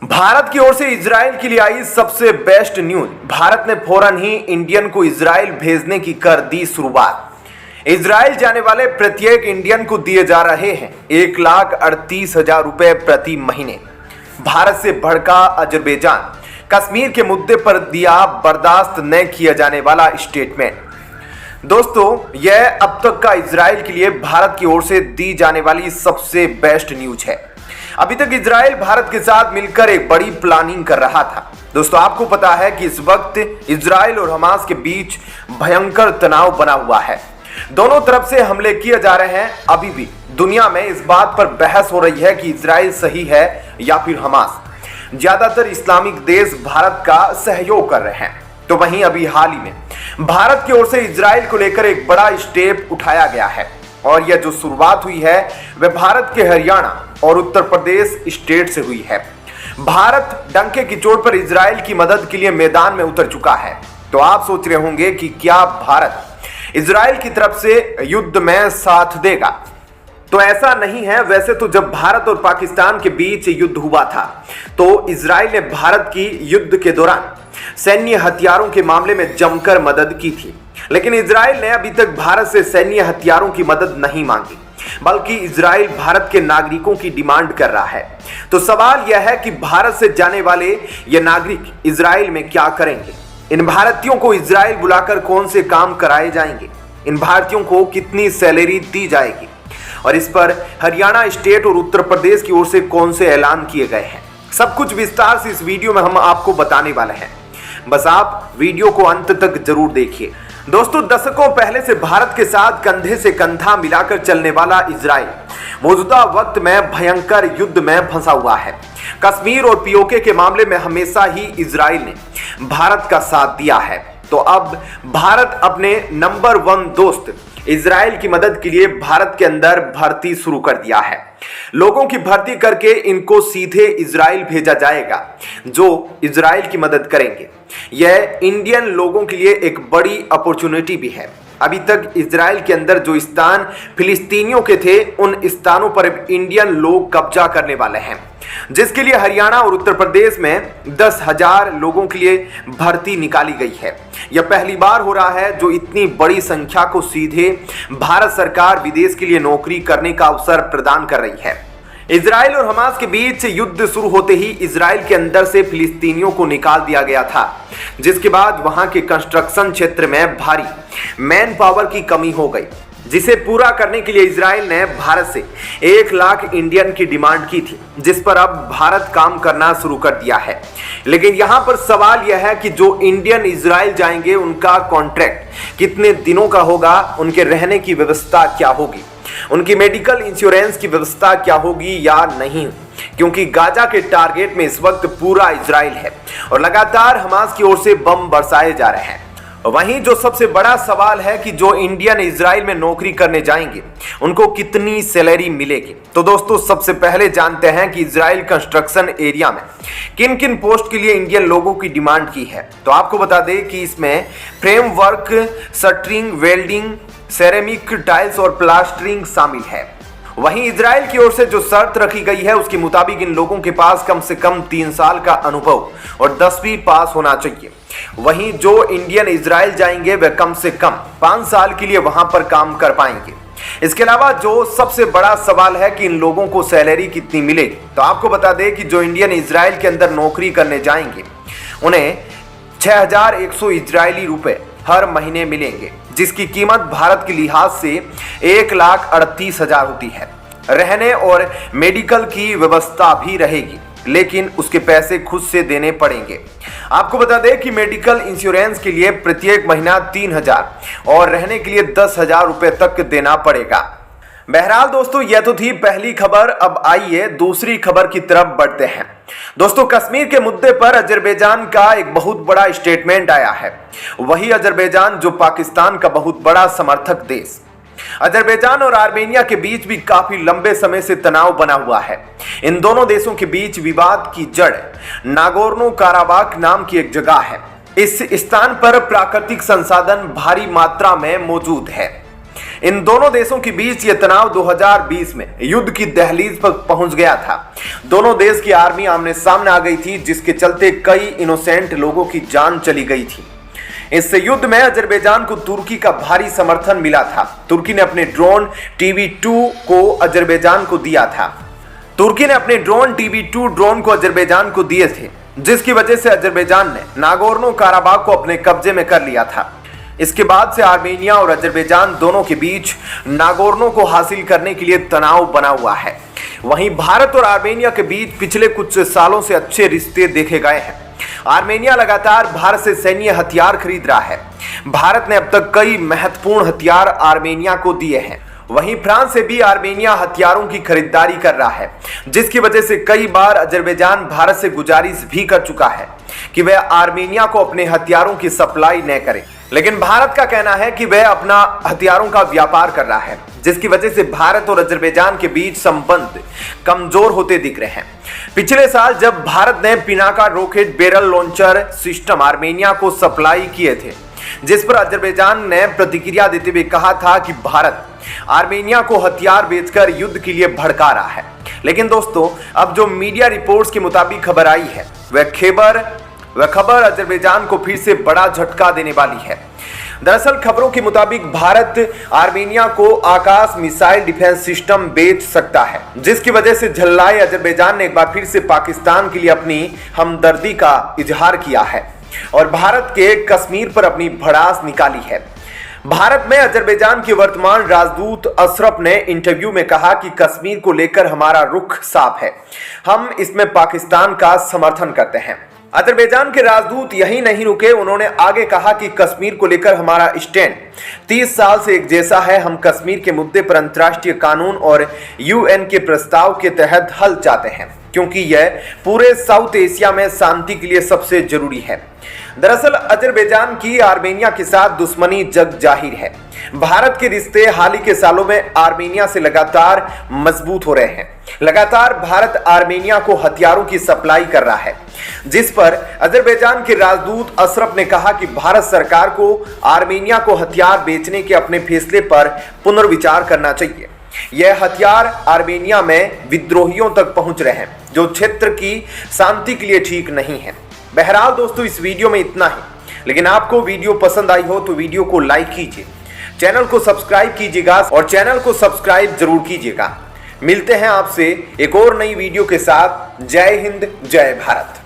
भारत की ओर से इजराइल के लिए आई सबसे बेस्ट न्यूज। भारत ने फौरन ही इंडियन को इजराइल भेजने की कर दी शुरुआत। इजराइल जाने वाले प्रत्येक इंडियन को दिए जा रहे हैं 1,38,000 रुपए प्रति महीने। भारत से भड़का अजरबैजान, कश्मीर के मुद्दे पर दिया बर्दाश्त न किया जाने वाला स्टेटमेंट। दोस्तों, यह अब तक का इजराइल के लिए भारत की ओर से दी जाने वाली सबसे बेस्ट न्यूज है। अभी तक इजराइल भारत के साथ मिलकर एक बड़ी प्लानिंग कर रहा था। दोस्तों, आपको पता है कि इस वक्त इजराइल और हमास के बीच भयंकर तनाव बना हुआ है। दोनों तरफ से हमले किए जा रहे हैं। अभी भी दुनिया में इस बात पर बहस हो रही है कि इजराइल सही है या फिर हमास। ज्यादातर इस्लामिक देश भारत का सहयोग कर रहे हैं। तो वहीं अभी हाल ही में भारत की ओर से इजराइल को लेकर एक बड़ा स्टेप उठाया गया है और यह जो शुरुआत हुई है वह भारत के हरियाणा और उत्तर प्रदेश स्टेट से हुई है। भारत डंके की चोट पर इजराइल की मदद के लिए मैदान में उतर चुका है। तो आप सोच रहे होंगे कि क्या भारत इजराइल की तरफ से युद्ध में साथ देगा? तो ऐसा नहीं है। वैसे तो जब भारत और पाकिस्तान के बीच युद्ध हुआ था तो इजराइल ने भारत की युद्ध के दौरान सैन्य हथियारों के मामले में जमकर मदद की थी, लेकिन इजराइल ने अभी तक भारत से सैन्य हथियारों की मदद नहीं मांगी, बल्कि इजराइल भारत के नागरिकों की डिमांड कर रहा है। तो सवाल यह है कि भारत से जाने वाले ये नागरिक इजराइल में क्या करेंगे? इन भारतीयों को इजराइल बुलाकर कौन से काम कराए जाएंगे? इन भारतीयों को कितनी सैलरी दी जाएगी? और इस पर हरियाणा स्टेट और उत्तर प्रदेश की ओर से कौन से ऐलान किए गए हैं? सब कुछ विस्तार से इस वीडियो में हम आपको बताने वाले हैं। बस आप वीडियो को अंत तक जरूर देखिए। दोस्तों, दशकों पहले से भारत के साथ कंधे से कंधा मिलाकर चलने वाला इजराइल मौजूदा वक्त में भयंकर युद्ध में फंसा हुआ है। कश्मीर और पीओके के मामले में हमेशा ही इजराइल ने भारत का साथ दिया है। तो अब भारत अपने नंबर 1 दोस्त इजराइल की मदद के लिए भारत के अंदर भर्ती शुरू कर दिया है। लोगों की भर्ती करके इनको सीधे इजराइल भेजा जाएगा जो इजराइल की मदद करेंगे। यह इंडियन लोगों के लिए एक बड़ी अपॉर्चुनिटी भी है। अभी तक इजराइल के अंदर जो स्थान फिलिस्तीनियों के थे उन स्थानों पर इंडियन लोग कब्जा करने वाले हैं, जिसके लिए हरियाणा और उत्तर प्रदेश में 10,000 लोगों के लिए भर्ती निकाली गई है। यह पहली बार हो रहा है जो इतनी बड़ी संख्या को सीधे भारत सरकार विदेश के लिए नौकरी करने का अवसर प्रदान कर रही है। इजराइल और हमास के बीच युद्ध शुरू होते ही इजराइल के अंदर से फिलिस्तीनियों को निकाल दिया गया था, जिसके बाद वहां के कंस्ट्रक्शन क्षेत्र में भारी मैन पावर की कमी हो गई, जिसे पूरा करने के लिए इजराइल ने भारत से 1 लाख इंडियन की डिमांड की थी, जिस पर अब भारत काम करना शुरू कर दिया है। लेकिन यहां पर सवाल यह है कि जो इंडियन इजराइल जाएंगे उनका कॉन्ट्रैक्ट कितने दिनों का होगा, उनके रहने की व्यवस्था क्या होगी, उनकी मेडिकल इंश्योरेंस की व्यवस्था क्या होगी या नहीं, क्योंकि गाजा के टारगेट में इस वक्त पूरा इजराइल है और लगातार हमास की ओर से बम बरसाए जा रहे हैं। वहीं जो सबसे बड़ा सवाल है कि जो इंडियन इजराइल में नौकरी करने जाएंगे उनको कितनी सैलरी मिलेगी। तो दोस्तों, सबसे पहले जानते हैं कि इजराइल कंस्ट्रक्शन एरिया में किन किन पोस्ट के लिए इंडियन लोगों की डिमांड की है। तो आपको बता दें कि इसमें framework, shuttering, welding, ceramic, tiles और प्लास्टरिंग शामिल है। वहीं इजराइल की ओर से जो शर्त रखी गई है उसके मुताबिक इन लोगों के पास कम से कम 3 साल का अनुभव और 10वीं पास होना चाहिए। वहीं जो इंडियन इजराइल जाएंगे वे कम से कम 5 साल के लिए वहां पर काम कर पाएंगे। इसके अलावा जो सबसे बड़ा सवाल है कि इन लोगों को सैलरी कितनी मिलेगी। तो आपको बता दें कि जो इंडियन इजराइल के अंदर नौकरी करने जाएंगे उन्हें 6,100 इजरायली रुपए हर महीने मिलेंगे, जिसकी कीमत भारत के लिहाज से 1,38,000 होती है। रहने और मेडिकल की व्यवस्था भी रहेगी, लेकिन उसके पैसे खुद से देने पड़ेंगे। आपको बता दें कि मेडिकल इंश्योरेंस के लिए प्रत्येक महीना 3,000 और रहने के लिए 10,000 रुपए तक देना पड़ेगा। बहरहाल दोस्तों, यह तो थी पहली खबर। अब आइए दूसरी खबर की तरफ बढ़ते हैं। दोस्तों, कश्मीर के मुद्दे पर अजरबैजान का एक बहुत बड़ा स्टेटमेंट आया है। वही अजरबैजान जो पाकिस्तान का बहुत बड़ा समर्थक देश। अजरबैजान और आर्मेनिया के बीच भी काफी लंबे समय से तनाव बना हुआ है। इन दोनों देशों के बीच विवाद की जड़ नागोर्नो काराबाख नाम की एक जगह है। इस स्थान पर प्राकृतिक संसाधन भारी मात्रा में मौजूद है। इन दोनों देशों के बीच यह तनाव 2020 में युद्ध की दहलीज पर पहुंच गया था। दोनों देश की आर्मी आमने सामने आ गई थी, जिसके चलते कई इनोसेंट लोगों की जान चली गई थी। इस युद्ध में अजरबैजान को तुर्की का भारी समर्थन मिला था। तुर्की ने अपने ड्रोन TB2 को अजरबैजान को दिया था। तुर्की ने अपने ड्रोन TB2 ड्रोन को अजरबैजान को दिए थे, जिसकी वजह से अजरबैजान ने नागोर्नो काराबाख को अपने कब्जे में कर लिया था। इसके बाद से आर्मेनिया और अजरबैजान दोनों के बीच नागोर्नो को हासिल करने के लिए तनाव बना हुआ है। वहीं भारत और आर्मेनिया के बीच पिछले कुछ सालों से अच्छे रिश्ते देखे गए हैं। आर्मेनिया लगातार भारत से सैन्य हथियार खरीद रहा है। भारत ने अब तक कई महत्वपूर्ण हथियार आर्मेनिया को दिए हैं। वहीं फ्रांस से भी आर्मेनिया हथियारों की खरीदारी कर रहा है, जिसकी वजह से कई बार अजरबैजान भारत से गुजारिश भी कर चुका है कि वह आर्मेनिया को अपने हथियारों की सप्लाई न करे। लेकिन भारत का कहना है कि वह अपना हथियारों का व्यापार कर रहा है, जिसकी वजह से भारत और अजरबैजान के बीच संबंध कमजोर होते दिख रहे हैं। पिछले साल जब भारत ने Pinaka rocket barrel launcher system Armenia को सप्लाई किए थे, जिस पर अजरबैजान ने प्रतिक्रिया देते हुए कहा था कि भारत आर्मेनिया को हथियार बेचकर युद्ध के लिए भड़का रहा है। लेकिन दोस्तों, अब जो मीडिया रिपोर्ट्स के मुताबिक खबर आई है, वह खबर अजरबैजान को फिर से बड़ा झटका देने वाली है। दरअसल खबरों के मुताबिक भारत आर्मेनिया को आकाश मिसाइल डिफेंस सिस्टम बेच सकता है, जिसकी वजह से झल्लाए अजरबैजान ने एक बार फिर से पाकिस्तान के लिए अपनी हमदर्दी का इजहार किया है और भारत के कश्मीर पर अपनी भड़ास निकाली है। भारत में अजरबैजान के वर्तमान राजदूत अशरफ ने इंटरव्यू में कहा कि कश्मीर को लेकर हमारा रुख साफ है, हम इसमें पाकिस्तान का समर्थन करते हैं। अजरबैजान के राजदूत यही नहीं रुके, उन्होंने आगे कहा कि कश्मीर को लेकर हमारा स्टैंड 30 साल से एक जैसा है। हम कश्मीर के मुद्दे पर अंतर्राष्ट्रीय कानून और UN के प्रस्ताव के तहत हल चाहते हैं, क्योंकि यह पूरे साउथ एशिया में शांति के लिए सबसे जरूरी है। दरअसल अजरबैजान की आर्मेनिया के साथ दुश्मनी जग जाहिर है। भारत के रिश्ते हाल ही के सालों में आर्मेनिया से लगातार मजबूत हो रहे हैं। लगातार भारत आर्मेनिया को हथियारों की सप्लाई कर रहा है, जिस पर अजरबैजान के राजदूत अशरफ ने कहा कि भारत सरकार को आर्मेनिया को हथियार बेचने के अपने फैसले पर पुनर्विचार करना चाहिए। यह हथियार आर्मेनिया में विद्रोहियों तक पहुंच रहे हैं, जो क्षेत्र की शांति के लिए ठीक नहीं है। बहरहाल दोस्तों, इस वीडियो में इतना ही। लेकिन आपको वीडियो पसंद आई हो तो वीडियो को लाइक कीजिए, चैनल को सब्सक्राइब कीजिएगा और चैनल को सब्सक्राइब जरूर कीजिएगा। मिलते हैं आपसे एक और नई वीडियो के साथ। जय हिंद, जय भारत।